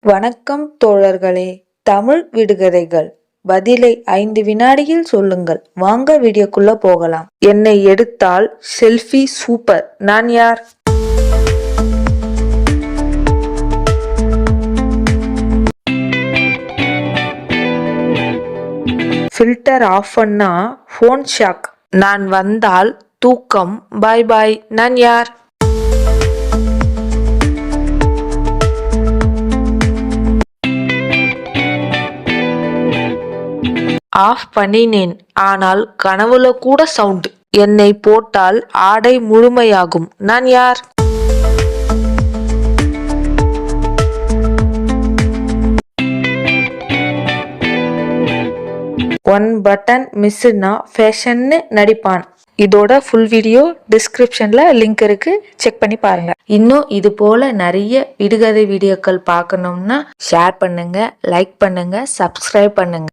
வணக்கம் தோழர்களே. தமிழ் விடுகதைகள் பதிலை 5 வினாடியில் சொல்லுங்கள். வாங்க வீடியோக்குள்ள போகலாம். என்னை எடுத்தால் செல்ஃபி சூப்பர். நான் யார்? ஃபில்டர் ஆஃப் பண்ணா ஃபோன் ஷாக். நான் வந்தால் தூக்கம் பாய் பாய். நான் யார்? ஆஃப் பண்ணினேன், ஆனால் கனவுல கூட சவுண்ட். என்னை போட்டால் ஆடை முழுமையாகும். நான் யார்? ஒன் பட்டன் மிஸ்னா ஃபேஷன்னு நடிப்பான். இதோட ஃபுல் வீடியோ டிஸ்கிரிப்ஷன்ல லிங்க் இருக்கு, செக் பண்ணி பாருங்க. இன்னும் இது போல நிறைய விடுகதை வீடியோக்கள் பார்க்கணும்னா ஷேர் பண்ணுங்க, லைக் பண்ணுங்க, சப்ஸ்கிரைப் பண்ணுங்க.